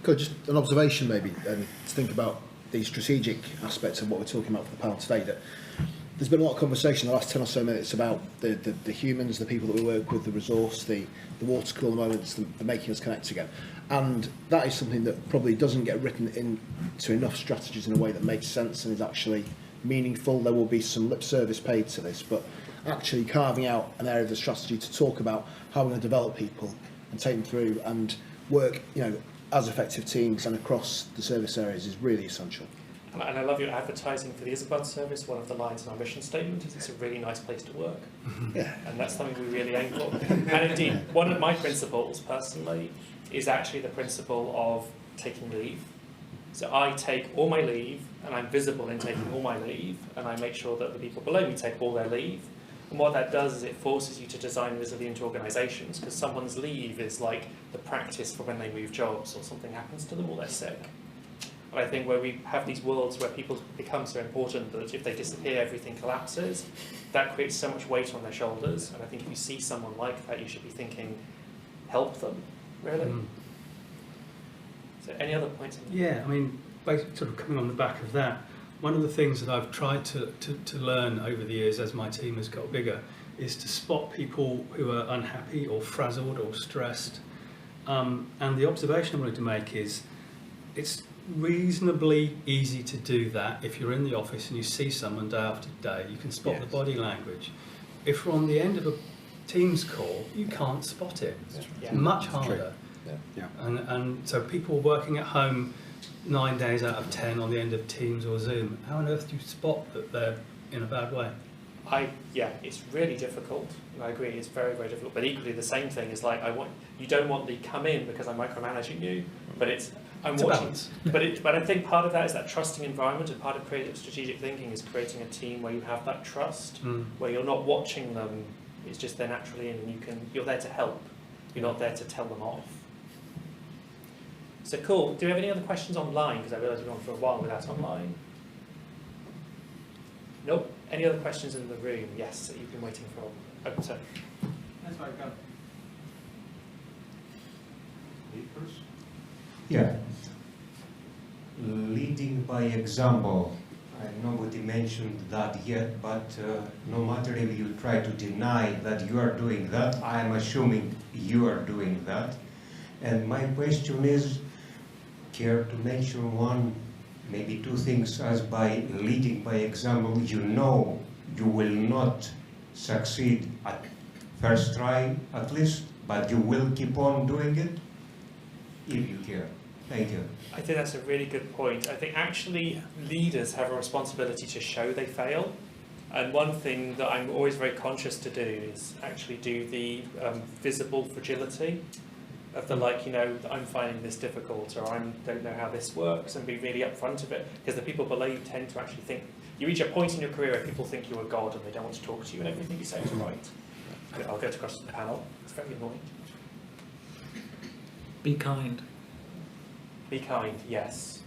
Good, just an observation maybe, to think about the strategic aspects of what we're talking about for the panel today. That there's been a lot of conversation in the last 10 or so minutes about the humans, the people that we work with, the resource, the water cooler moments, the making us connect again. And that is something that probably doesn't get written into enough strategies in a way that makes sense and is actually meaningful. There will be some lip service paid to this, but actually carving out an area of the strategy to talk about how we're going to develop people and take them through and work, as effective teams and across the service areas is really essential. And I love your advertising for the Isabud service. One of the lines in our mission statement is it's a really nice place to work. Yeah. And that's something we really aim for. And indeed, one of my principles personally is actually the principle of taking leave. So I take all my leave, and I'm visible in taking all my leave, and I make sure that the people below me take all their leave. And what that does is it forces you to design resilient organisations, because someone's leave is like the practice for when they move jobs or something happens to them or they're sick. And I think where we have these worlds where people become so important that if they disappear, everything collapses, that creates so much weight on their shoulders. And I think if you see someone like that, you should be thinking, help them, really. So any other points? Yeah, I mean, basically sort of coming on the back of that, one of the things that I've tried to learn over the years as my team has got bigger is to spot people who are unhappy or frazzled or stressed. And the observation I wanted to make is it's reasonably easy to do that if you're in the office and you see someone day after day. You can spot the body language. if we're on the end of a Teams call, you can't spot it. It's much harder. And so people working at home 9 days out of 10 on the end of Teams or Zoom, how on earth do you spot that they're in a bad way? It's really difficult. I agree, it's very, very difficult. But equally, the same thing is like, you don't want the come in because I'm micromanaging you, but I'm watching. But I think part of that is that trusting environment, and part of creative strategic thinking is creating a team where you have that trust, where you're not watching them. It's just they're naturally in, and you're there to help. You're not there to tell them off. So cool. Do we have any other questions online? Because I realise we've gone for a while without online. Nope. Any other questions in the room? Yes, that you've been waiting for. Oh, sorry. That's why I got. Yeah. Leading by example. Nobody mentioned that yet, but no matter if you try to deny that you are doing that, I am assuming you are doing that. And my question is, care to mention one, maybe two things, as by leading by example, you know you will not succeed at first try at least, but you will keep on doing it if you care. Thank you. I think that's a really good point. I think actually leaders have a responsibility to show they fail. And one thing that I'm always very conscious to do is actually do the visible fragility of the I'm finding this difficult, or I don't know how this works, and be really upfront of it. Because the people below you tend to actually think, you reach a point in your career where people think you're a god and they don't want to talk to you and everything you say is right. I'll go across to the panel. It's very annoying. Be kind. Be kind, yes.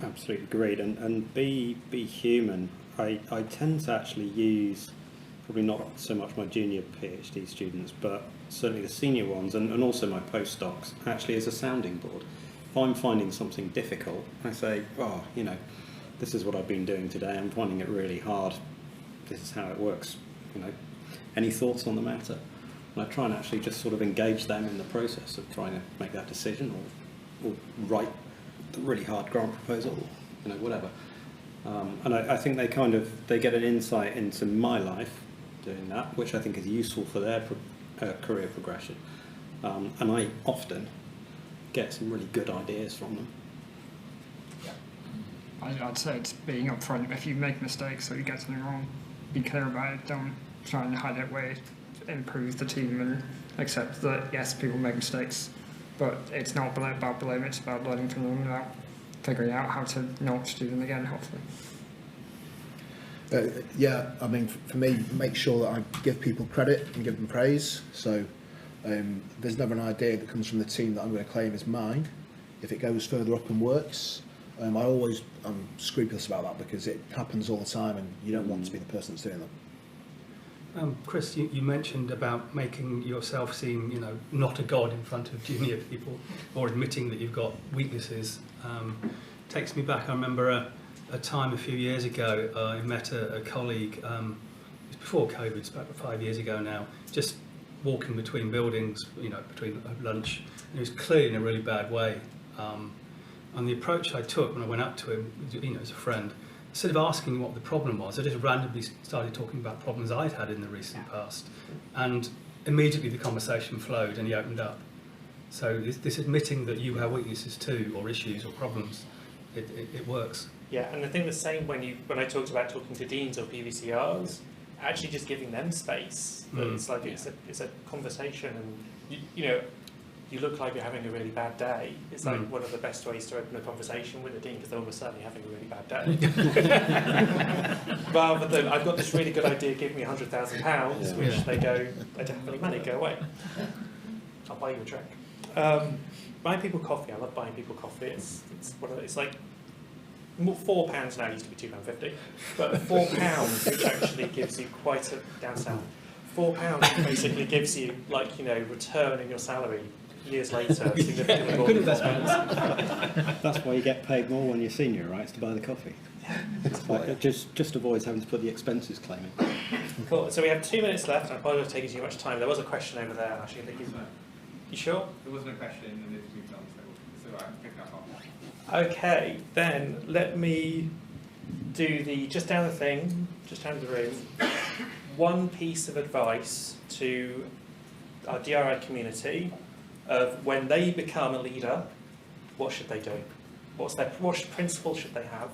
Absolutely agreed, and be human. I tend to actually use, probably not so much my junior PhD students, but certainly the senior ones, and also my postdocs, actually as a sounding board. If I'm finding something difficult, I say, this is what I've been doing today, I'm finding it really hard, this is how it works, any thoughts on the matter? And I try and actually just sort of engage them in the process of trying to make that decision, or write a really hard grant proposal, whatever. And I think they get an insight into my life doing that, which I think is useful for their career progression. And I often get some really good ideas from them. I'd say it's being upfront. If you make mistakes or you get something wrong, be clear about it. Don't try and hide it away. Improve the team and accept that yes, people make mistakes, but it's not about blaming, it's about learning from them, about figuring out how to not do them again, hopefully. I mean, for me, make sure that I give people credit and give them praise. So there's never an idea that comes from the team that I'm going to claim is mine. If it goes further up and works, I'm scrupulous about that, because it happens all the time and you don't want to be the person that's doing that. Chris, you mentioned about making yourself seem, not a god in front of junior people, or admitting that you've got weaknesses. Takes me back. I remember a time a few years ago. I met a colleague. It was before COVID. It's about 5 years ago now. Just walking between buildings, between lunch, and he was clearly in a really bad way. And the approach I took when I went up to him, as a friend, instead of asking what the problem was, I just randomly started talking about problems I'd had in the recent past. And immediately the conversation flowed and he opened up. So this admitting that you have weaknesses too, or issues or problems, it works. Yeah, and I think the same when I talked about talking to deans or PVCRs, actually just giving them space. It's like it's a conversation, and you look like you're having a really bad day. It's like one of the best ways to open a conversation with a dean, because they're almost certainly having a really bad day. Rather than, I've got this really good idea, give me £100,000, which they go, I don't have any money, go away. I'll buy you a drink. Buying people coffee, I love buying people coffee. It's like £4 now, used to be £2.50, but £4, which actually gives you quite a down south. £4 basically gives you return in your salary years later, significantly more. Good investment. That's why you get paid more when you're senior, right? It's to buy the coffee. It just avoids having to put the expenses claim in. Cool. So we have 2 minutes left. I apologize for taking too much time. There was a question over there. Actually, I think you sure? There wasn't a question, and it's moved on, so I can pick that up. Okay, then let me do the just down the room. one piece of advice to our DRI community of when they become a leader, what should they do? What principles should they have?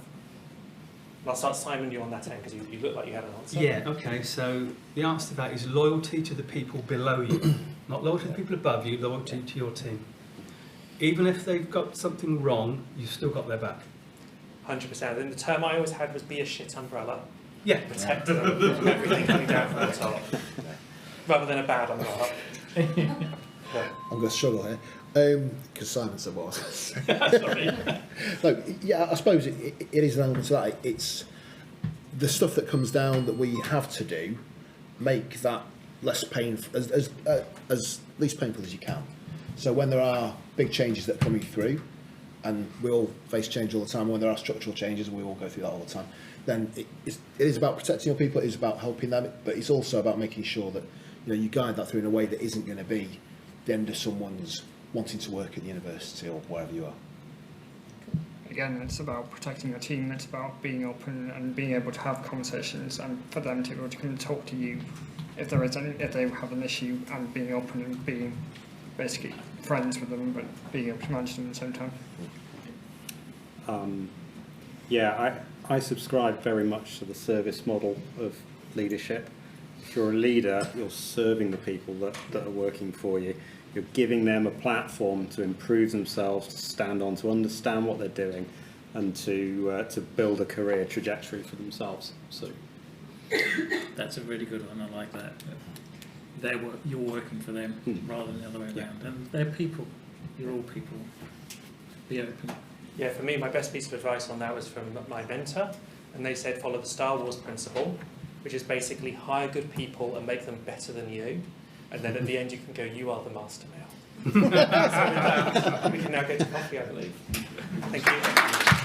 And I'll start Simon you on that end because you look like you had an answer. Yeah, okay, so the answer to that is loyalty to the people below you. Not loyalty to the people above you, loyalty to your team. Even if they've got something wrong, you've still got their back. 100%. And the term I always had was be a shit umbrella. Yeah. Protect them from everything coming down from the top. Rather than a bad umbrella. I'm going to struggle here, because Simon said what I was going to say. No, yeah, I suppose it is an element of that. It's the stuff that comes down that we have to do, make that less painful, as least painful as you can. So when there are big changes that are coming through, and we all face change all the time, when there are structural changes, and we all go through that all the time, then it is about protecting your people, it is about helping them, but it's also about making sure that you guide that through in a way that isn't going to be the end of someone's wanting to work at the university or wherever you are. Again, it's about protecting your team, it's about being open and being able to have conversations and for them to be able to come and talk to you if they have an issue, and being open and being basically friends with them but being able to manage them at the same time. Yeah, I subscribe very much to the service model of leadership. If you're a leader, you're serving the people that are working for you. You're giving them a platform to improve themselves, to stand on, to understand what they're doing, and to build a career trajectory for themselves. So that's a really good one. I like that. You're working for them rather than the other way around, and they're people. You're all people. Be open. Yeah, for me, my best piece of advice on that was from my mentor, and they said follow the Star Wars principle, which is basically hire good people and make them better than you, and then at the end you can go, you are the master now. So with that, we can now go to coffee, I believe. Thank you.